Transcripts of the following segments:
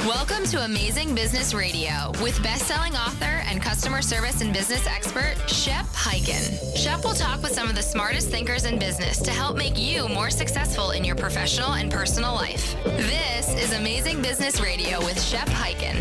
Welcome to Amazing Business Radio with best-selling author and customer service and business expert, Shep Hyken. Shep will talk with some of the smartest thinkers in business to help make you more successful in your professional and personal life. This is Amazing Business Radio with Shep Hyken.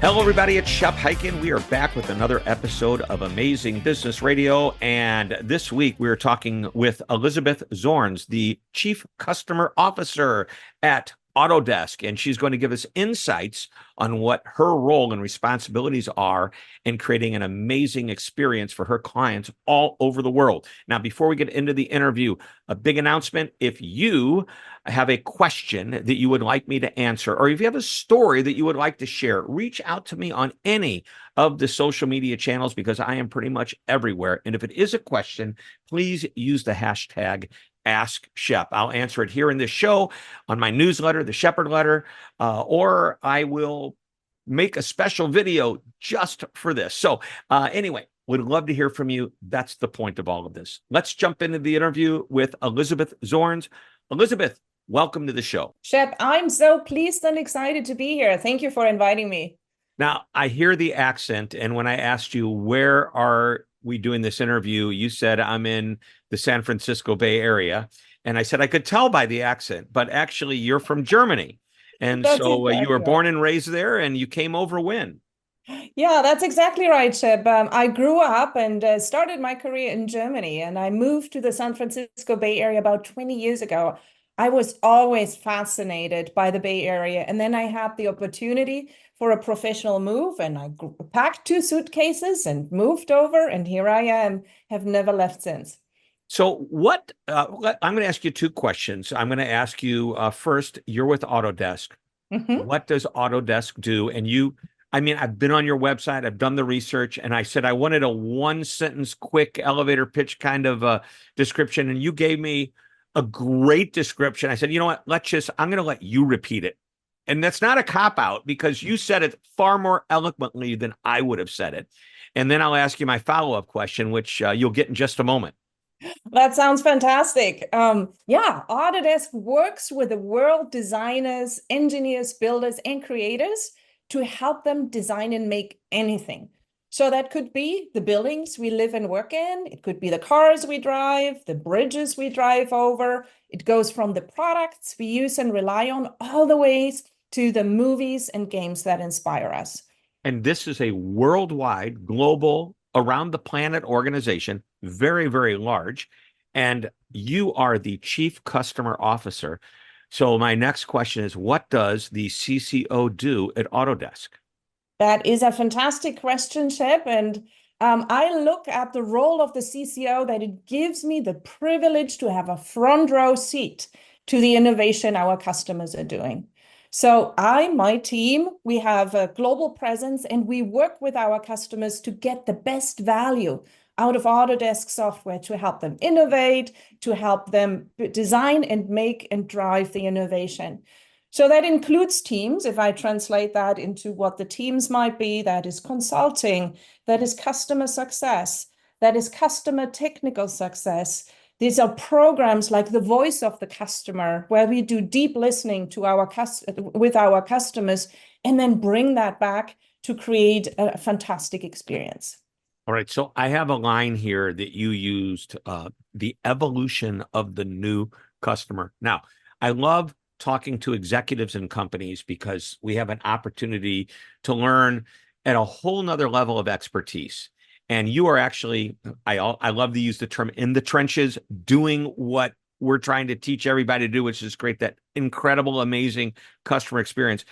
Hello, everybody. It's Shep Hyken. We are back with another episode of Amazing Business Radio. And this week, we are talking with Elisabeth Zornes, the Chief Customer Officer at Autodesk, and she's going to give us insights on what her role and responsibilities are in creating an amazing experience for her clients all over the world. Now, before we get into the interview, a big announcement. If you have a question that you would like me to answer, or if you have a story that you would like to share, reach out to me on any of the social media channels because I am pretty much everywhere. And if it is a question, please use the hashtag Ask Shep. I'll answer it here in this show, on my newsletter, the Shepherd Letter, or I will make a special video just for this. So anyway, would love to hear from you. That's the point of all of this. Let's jump into the interview with Elisabeth Zornes. Elisabeth, welcome to the show. Shep, I'm so pleased and excited to be here. Thank you for inviting me. Now, I hear the accent, and when I asked you, where are we doing this interview, you said, I'm in the San Francisco Bay Area. And I said, I could tell by the accent, but actually you're from Germany. And That's so exactly you were right. born and raised there, and you came over when? Yeah, that's exactly right, Shep. I grew up and started my career in Germany, and I moved to the San Francisco Bay Area about 20 years ago. I was always fascinated by the Bay Area. And then I had the opportunity for a professional move, and I packed 2 suitcases and moved over, and here I am, have never left since. So what, I'm going to ask you 2 questions. I'm going to ask you first, you're with Autodesk. Mhm. What does Autodesk do? And I've been on your website, I've done the research, and I said I wanted a 1-sentence, quick elevator pitch kind of description. And you gave me a great description. I said, you know what, I'm going to let you repeat it. And that's not a cop-out because you said it far more eloquently than I would have said it. And then I'll ask you my follow-up question, which you'll get in just a moment. That sounds fantastic. Yeah, Autodesk works with the world designers, engineers, builders, and creators to help them design and make anything. So that could be the buildings we live and work in. It could be the cars we drive, the bridges we drive over. It goes from the products we use and rely on all the ways to the movies and games that inspire us. And this is a worldwide, global, around the planet organization, very, very large. And you are the Chief Customer Officer. So my next question is, what does the CCO do at Autodesk? That is a fantastic question, Shep. And I look at the role of the CCO that it gives me the privilege to have a front row seat to the innovation our customers are doing. So my team, we have a global presence, and we work with our customers to get the best value out of Autodesk software to help them innovate, to help them design and make and drive the innovation. So that includes teams. If I translate that into what the teams might be, that is consulting, that is customer success, that is customer technical success. These are programs like the Voice of the Customer, where we do deep listening to with our customers and then bring that back to create a fantastic experience. All right. So I have a line here that you used, the evolution of the new customer. Now, I love talking to executives and companies because we have an opportunity to learn at a whole nother level of expertise. And you are actually, I love to use the term, in the trenches, doing what we're trying to teach everybody to do, which is create that incredible, amazing customer experience.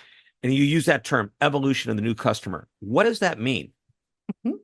And you use that term, evolution of the new customer. What does that mean? Mm-hmm.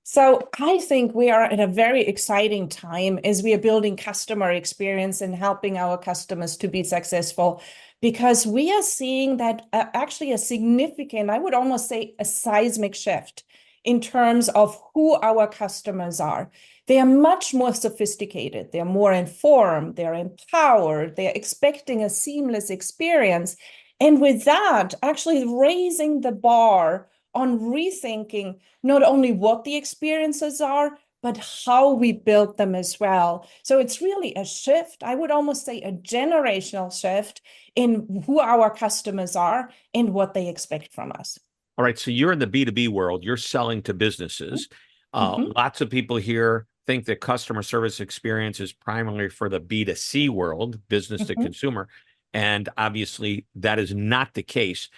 So I think we are at a very exciting time as we are building customer experience and helping our customers to be successful, because we are seeing that actually a significant, I would almost say a seismic shift in terms of who our customers are. They are much more sophisticated. They're more informed. They're empowered. They're expecting a seamless experience. And with that, actually raising the bar on rethinking not only what the experiences are, but how we build them as well. So it's really a shift. I would almost say a generational shift in who our customers are and what they expect from us. All right. So you're in the B2B world, you're selling to businesses. Mhm. Lots of people here think that customer service experience is primarily for the B2C world, business to Mhm. consumer. And obviously, that is not the case.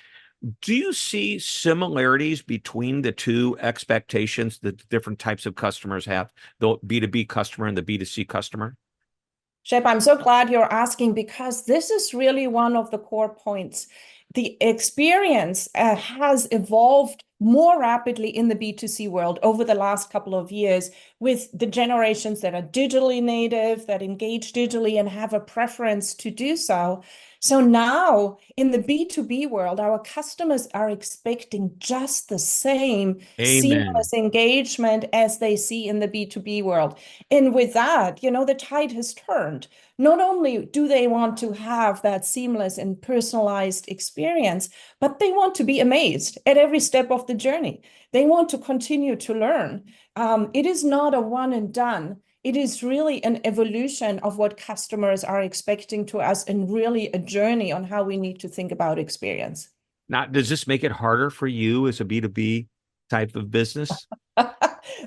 Do you see similarities between the two expectations that different types of customers have, the B2B customer and the B2C customer? Shep, I'm so glad you're asking because this is really one of the core points. The experience has evolved more rapidly in the B2C world over the last couple of years with the generations that are digitally native, that engage digitally and have a preference to do so. So now in the B2B world, our customers are expecting just the same Amen. seamless engagement as they see in the B2B world. And with that, the tide has turned. Not only do they want to have that seamless and personalized experience, but they want to be amazed at every step of the journey. They want to continue to learn. It is not a one and done. It is really an evolution of what customers are expecting to us and really a journey on how we need to think about experience. Now, does this make it harder for you as a B2B type of business?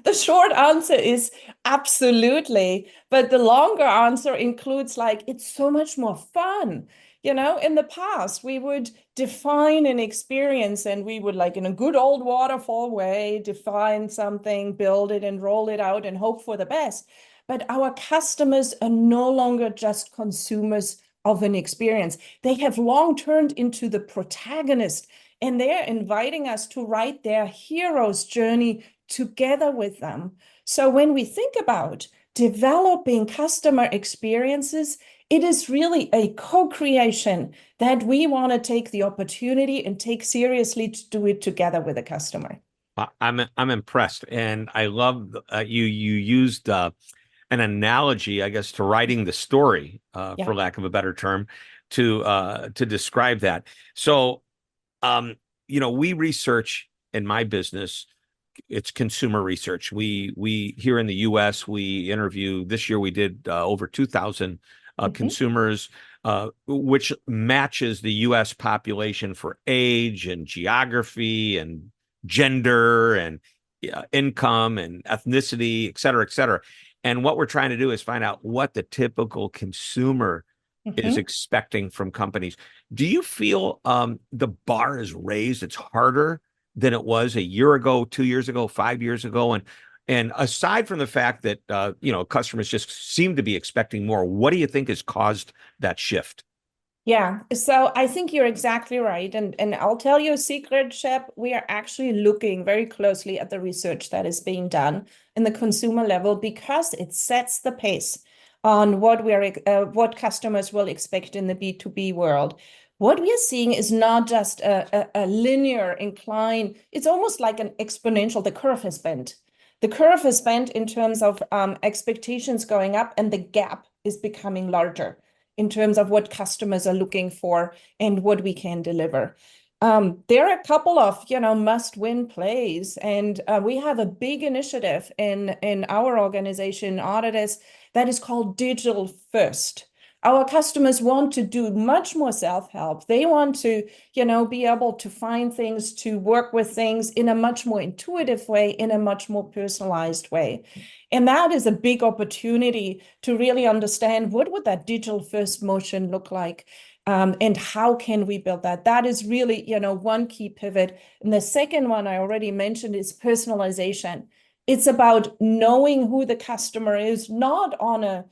The short answer is absolutely, but the longer answer includes like it's so much more fun. In the past, we would define an experience and we would, like in a good old waterfall way, define something, build it and roll it out and hope for the best. But our customers are no longer just consumers of an experience. They have long turned into the protagonist and they're inviting us to write their hero's journey together with them. So when we think about developing customer experiences, it is really a co-creation that we want to take the opportunity and take seriously to do it together with a customer. I'm impressed, and I love you used an analogy, I guess, to writing the story, Yeah. for lack of a better term, to describe that. So, we research in my business. It's consumer research. We here in the U.S. we interview this year. We did over 2,000 Mhm. consumers, which matches the U.S. population for age and geography and gender and income and ethnicity, et cetera, et cetera. And what we're trying to do is find out what the typical consumer is Mhm. expecting from companies. Do you feel the bar is raised? It's harder than it was a year ago, 2 years ago, 5 years ago, and aside from the fact that customers just seem to be expecting more, what do you think has caused that shift? Yeah, so I think you're exactly right. And I'll tell you a secret, Shep. We are actually looking very closely at the research that is being done in the consumer level because it sets the pace on what customers will expect in the B2B world. What we are seeing is not just a linear incline, it's almost like an exponential. The curve has bent. The curve has bent in terms of expectations going up, and the gap is becoming larger in terms of what customers are looking for and what we can deliver. There are a couple of must-win plays, and we have a big initiative in our organization, Autodesk, that is called Digital First. Our customers want to do much more self-help. They want to, be able to find things, to work with things in a much more intuitive way, in a much more personalized way. And that is a big opportunity to really understand what would that digital first motion look like, and how can we build that? That is really, one key pivot. And the second one I already mentioned is personalization. It's about knowing who the customer is, not on a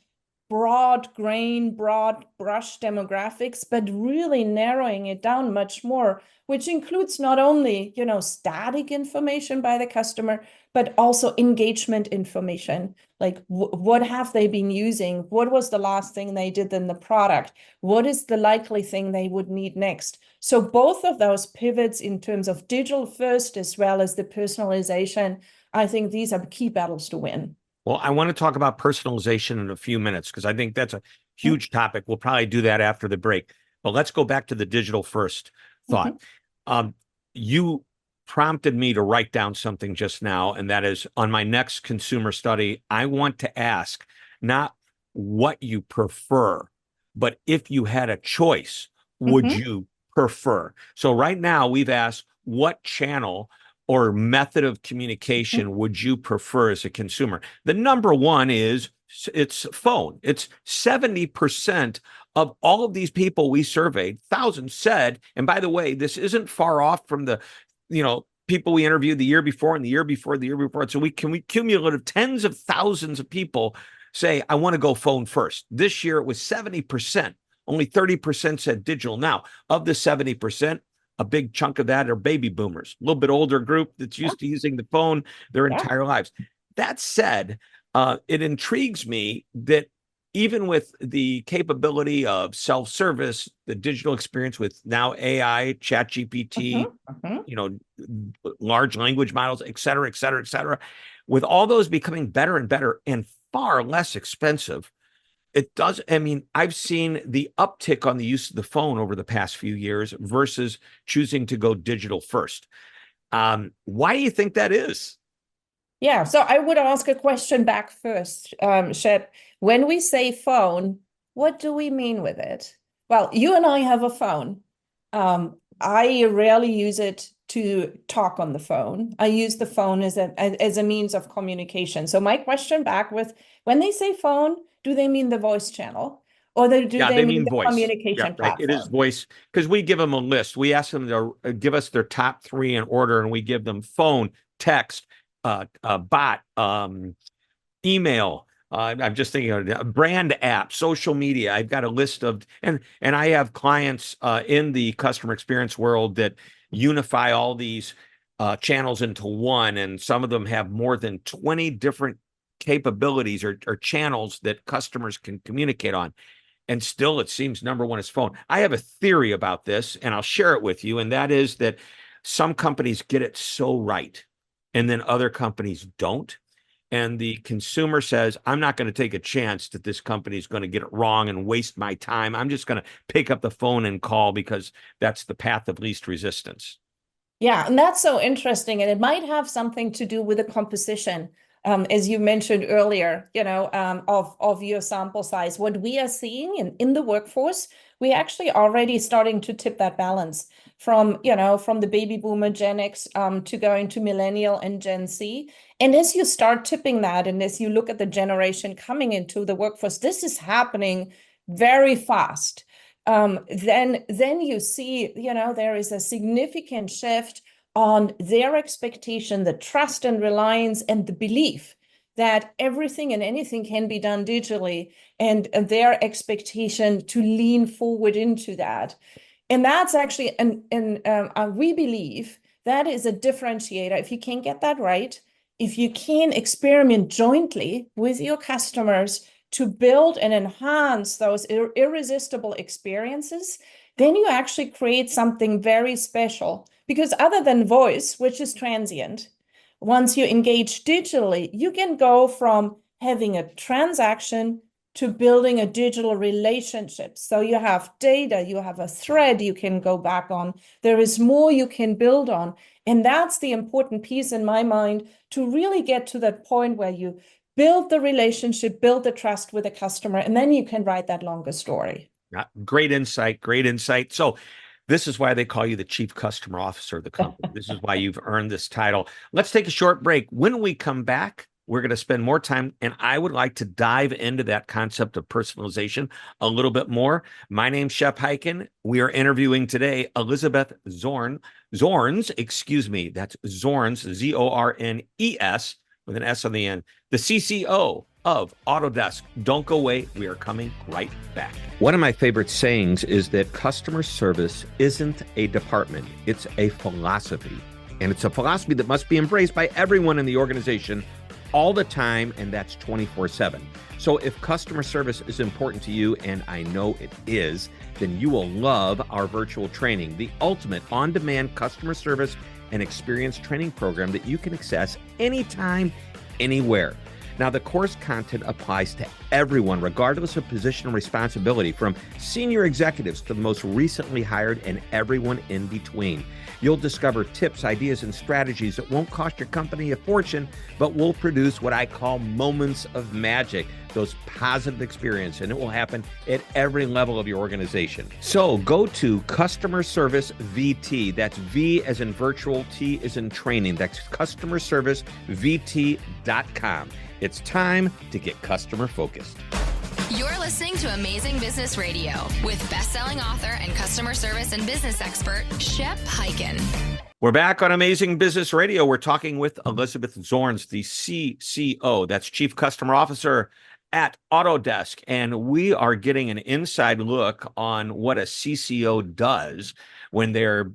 broad grain, broad brush demographics, but really narrowing it down much more, which includes not only, static information by the customer, but also engagement information. Like what have they been using? What was the last thing they did in the product? What is the likely thing they would need next? So both of those pivots in terms of digital first as well as the personalization, I think these are key battles to win. Well, I want to talk about personalization in a few minutes because I think that's a huge topic. We'll probably do that after the break. But let's go back to the digital first thought. Mhm. Um, you prompted me to write down something just now, and that is on my next consumer study, I want to ask not what you prefer, but if you had a choice, would you prefer? So right now we've asked what channel or method of communication would you prefer as a consumer? The number one is it's phone. It's 70% of all of these people we surveyed, thousands said, and by the way, this isn't far off from the, people we interviewed the year before and the year before, the year before. So we cumulative tens of thousands of people say, I want to go phone first. This year it was 70%. Only 30% said digital. Now, of the 70%, a big chunk of that are baby boomers, a little bit older group that's used to using the phone their entire lives. That said, it intrigues me that even with the capability of self-service, the digital experience with now AI, ChatGPT, large language models, et cetera, with all those becoming better and better and far less expensive, I've seen the uptick on the use of the phone over the past few years versus choosing to go digital first. Why do you think that is? Yeah, so I would ask a question back first, Shep. When we say phone, what do we mean with it? Well, you and I have a phone. I rarely use it to talk on the phone. I use the phone as a means of communication. So my question back was, when they say phone, do they mean the voice channel? Or they mean the voice communication platform? It is voice, because we give them a list. We ask them to give us their top 3 in order, and we give them phone, text, bot, email. I'm just thinking of brand app, social media. I've got a list of, and I have clients in the customer experience world that unify all these channels into one, and some of them have more than 20 different capabilities or channels that customers can communicate on. And still, it seems number one is phone. I have a theory about this, and I'll share it with you, and that is that some companies get it so right, and then other companies don't. And the consumer says, I'm not going to take a chance that this company is going to get it wrong and waste my time. I'm just going to pick up the phone and call because that's the path of least resistance. Yeah, and that's so interesting. And it might have something to do with the composition, as you mentioned earlier, of your sample size. What we are seeing in the workforce, we actually already starting to tip that balance from the baby boomer Gen X to going to millennial and Gen Z. And as you start tipping that, and as you look at the generation coming into the workforce, this is happening very fast. Then you see, there is a significant shift on their expectation, the trust and reliance and the belief that everything and anything can be done digitally, and their expectation to lean forward into that. And that's actually, we believe that is a differentiator. If you can get that right, if you can experiment jointly with your customers to build and enhance those irresistible experiences, then you actually create something very special. Because other than voice, which is transient, once you engage digitally, you can go from having a transaction to building a digital relationship. So you have data, you have a thread you can go back on. There is more you can build on. And that's the important piece in my mind, to really get to that point where you build the relationship, build the trust with the customer, and then you can write that longer story. Great insight. So this is why they call you the Chief Customer Officer of the company. This is why you've earned this title. Let's take a short break. When we come back, we're going to spend more time, and I would like to dive into that concept of personalization a little bit more. My name's Shep Hyken. We are interviewing today Elisabeth Zornes. That's Zornes, Zornes, with an S on the end, the CCO of Autodesk. Don't go away. We are coming right back. One of my favorite sayings is that customer service isn't a department, it's a philosophy. And it's a philosophy that must be embraced by everyone in the organization all the time, and that's 24/7. So if customer service is important to you, and I know it is, then you will love our virtual training, the ultimate on-demand customer service and experience training program that you can access anytime, anywhere. Now, the course content applies to everyone, regardless of position and responsibility, from senior executives to the most recently hired and everyone in between. You'll discover tips, ideas, and strategies that won't cost your company a fortune, but will produce what I call moments of magic, those positive experiences, and it will happen at every level of your organization. So go to Customer Service VT. That's V as in virtual, T as in training. That's customerservicevt.com. It's time to get customer focused. You're listening to Amazing Business Radio with best-selling author and customer service and business expert, Shep Hyken. We're back on Amazing Business Radio. We're talking with Elisabeth Zornes, the CCO, that's Chief Customer Officer at Autodesk. And we are getting an inside look on what a CCO does when they're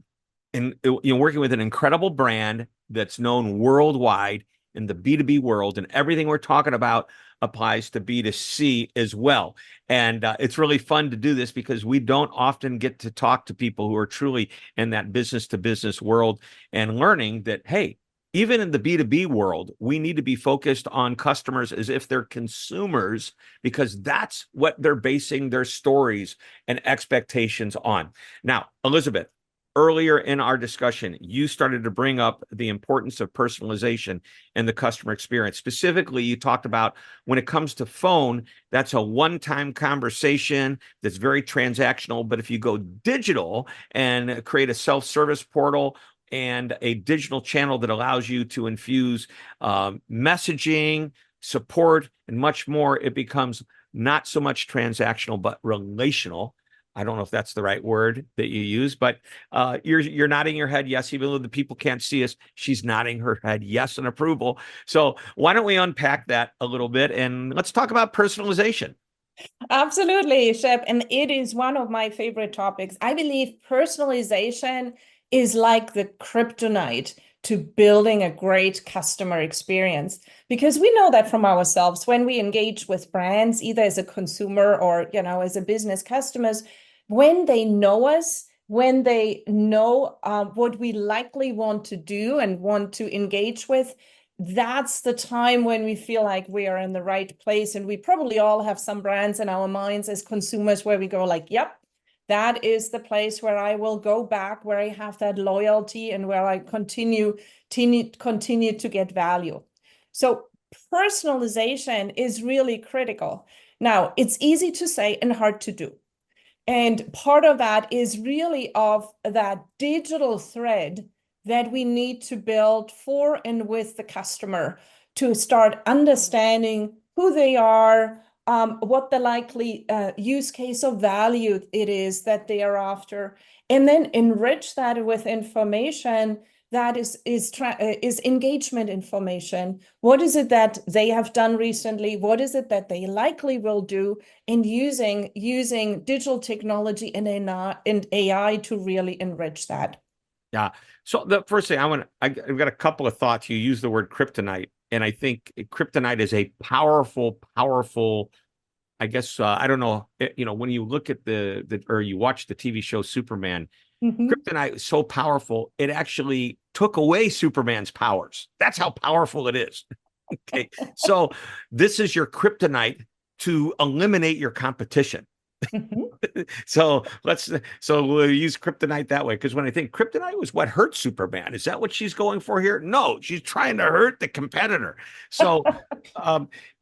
working with an incredible brand that's known worldwide in the B2B world, and everything we're talking about applies to B2C as well. And it's really fun to do this because we don't often get to talk to people who are truly in that business to business world and learning that, hey, even in the B2B world, we need to be focused on customers as if they're consumers, because that's what they're basing their stories and expectations on. Now, Elisabeth, earlier in our discussion, you started to bring up the importance of personalization and the customer experience. Specifically, you talked about when it comes to phone, that's a one-time conversation that's very transactional. But if you go digital and create a self-service portal and a digital channel that allows you to infuse messaging, support, and much more, it becomes not so much transactional, but relational. I don't know if that's the right word that you use, but you're nodding your head yes, even though the people can't see us. She's nodding her head yes in approval. So why don't we unpack that a little bit and let's talk about personalization. Absolutely, Shep. And it is one of my favorite topics. I believe personalization is like the kryptonite to building a great customer experience, because we know that from ourselves when we engage with brands, either as a consumer or, as a business customers, when they know us, when they know what we likely want to do and want to engage with, that's the time when we feel like we are in the right place. And we probably all have some brands in our minds as consumers where we go like, yep, that is the place where I will go back, where I have that loyalty and where I continue to get value. So personalization is really critical. Now, it's easy to say and hard to do. And part of that is really of that digital thread that we need to build for and with the customer to start understanding who they are, what the likely use case of value it is that they are after, and then enrich that with information that is engagement information. What is it that they have done recently? What is it that they likely will do? And using digital technology and AI to really enrich that. Yeah. So the first thing I've got a couple of thoughts. You use the word kryptonite, and I think kryptonite is a powerful, I guess, I don't know, when you look at or you watch the TV show Superman, kryptonite is so powerful, it actually took away Superman's powers. That's how powerful it is. Okay. So this is your kryptonite to eliminate your competition. So we'll use kryptonite that way, because when I think kryptonite was what hurt Superman, is that what she's going for here? No, she's trying to hurt the competitor. So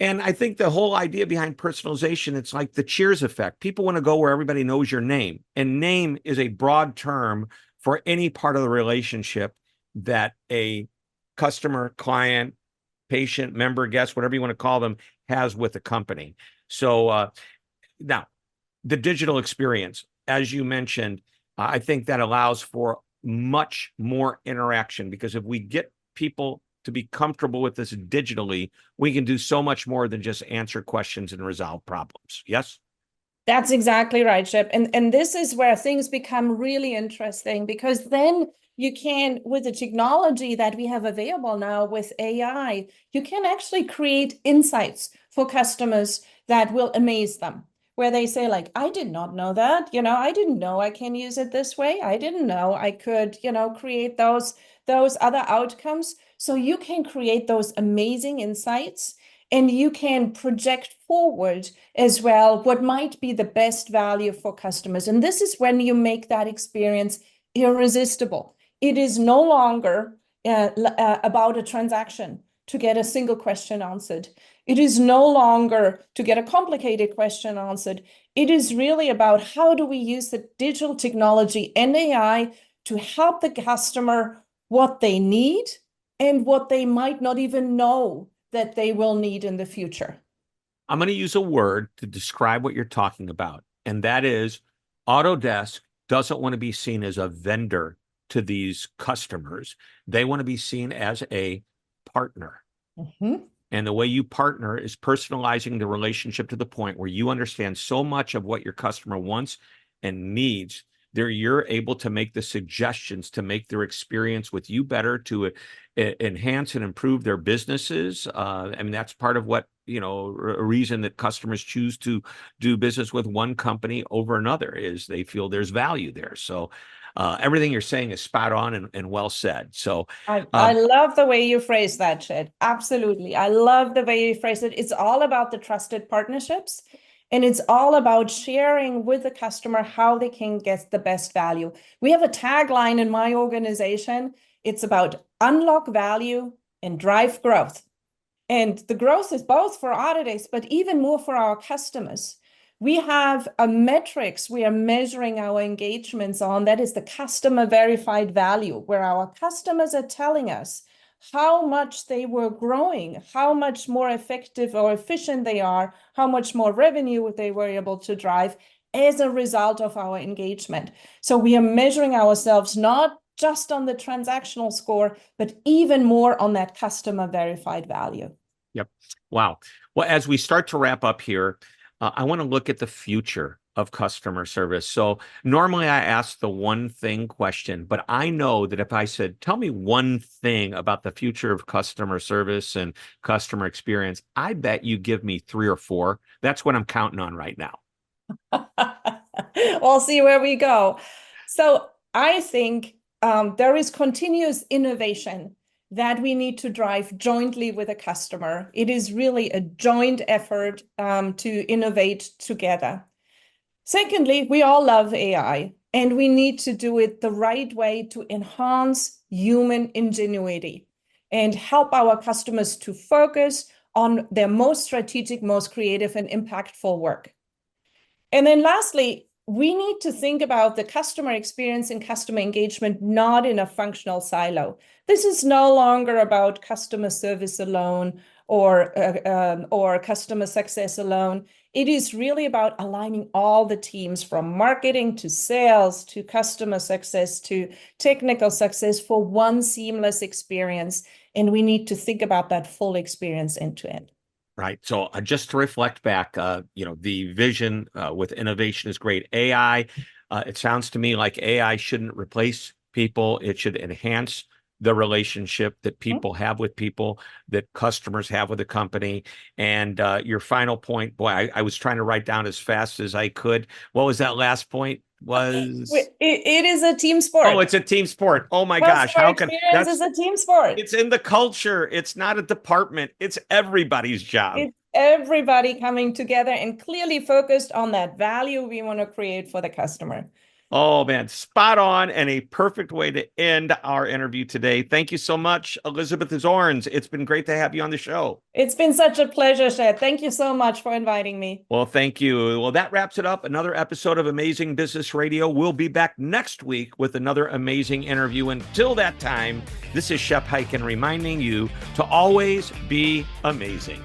and I think the whole idea behind personalization, it's like the Cheers effect. People want to go where everybody knows your name, and name is a broad term for any part of the relationship that a customer, client, patient, member, guest, whatever you want to call them, has with the company. So now, the digital experience, as you mentioned, I think that allows for much more interaction, because if we get people to be comfortable with this digitally, we can do so much more than just answer questions and resolve problems. Yes? That's exactly right, Shep. And this is where things become really interesting, because then you can, with the technology that we have available now with AI, you can actually create insights for customers that will amaze them, where they say like, I did not know that, I didn't know I can use it this way. I didn't know I could, create those other outcomes. So you can create those amazing insights. and you can project forward as well what might be the best value for customers. And this is when you make that experience irresistible. It is no longer about a transaction to get a single question answered. It is no longer to get a complicated question answered. It is really about how do we use the digital technology and AI to help the customer what they need and what they might not even know that they will need in the future. I'm going to use a word to describe what you're talking about, and that is Autodesk doesn't want to be seen as a vendor to these customers. They want to be seen as a partner. Mm-hmm. And the way you partner is personalizing the relationship to the point where you understand so much of what your customer wants and needs. There, you're able to make the suggestions to make their experience with you better, to enhance and improve their businesses. I mean, that's part of what, a reason that customers choose to do business with one company over another is they feel there's value there. So everything you're saying is spot on and well said. So I love the way you phrase that, Shed. Absolutely. I love the way you phrase it. It's all about the trusted partnerships. And it's all about sharing with the customer how they can get the best value. We have a tagline in my organization. It's about unlock value and drive growth. And the growth is both for Autodesk, but even more for our customers. We have a metrics we are measuring our engagements on. That is the customer verified value, where our customers are telling us how much they were growing, how much more effective or efficient they are, how much more revenue they were able to drive as a result of our engagement. So we are measuring ourselves not just on the transactional score, but even more on that customer verified value. Yep. Wow. Well, as we start to wrap up here, I want to look at the future of customer service. So normally I ask the one thing question, but I know that if I said, tell me one thing about the future of customer service and customer experience, I bet you give me 3 or 4. That's what I'm counting on right now. We'll see where we go. So I think there is continuous innovation that we need to drive jointly with a customer. It is really a joint effort to innovate together. Secondly, we all love AI, and we need to do it the right way to enhance human ingenuity and help our customers to focus on their most strategic, most creative, and impactful work. And then lastly, we need to think about the customer experience and customer engagement not in a functional silo. This is no longer about customer service alone or customer success alone. It is really about aligning all the teams from marketing to sales to customer success to technical success for one seamless experience. And we need to think about that full experience end to end. Right. So just to reflect back, the vision with innovation is great. AI, it sounds to me like AI shouldn't replace people. It should enhance the relationship that people have with people, that customers have with a company. And your final point, boy, I was trying to write down as fast as I could. What was that last point? It is a team sport. Oh, it's a team sport. Oh my gosh. How can experience is a team sport? It's in the culture. It's not a department. It's everybody's job. It's everybody coming together and clearly focused on that value we want to create for the customer. Oh man, spot on, and a perfect way to end our interview today. Thank you so much, Elisabeth Zornes. It's been great to have you on the show. It's been such a pleasure, Shep. Thank you so much for inviting me. Well, thank you. Well, that wraps it up. Another episode of Amazing Business Radio. We'll be back next week with another amazing interview. Until that time, this is Shep Hyken reminding you to always be amazing.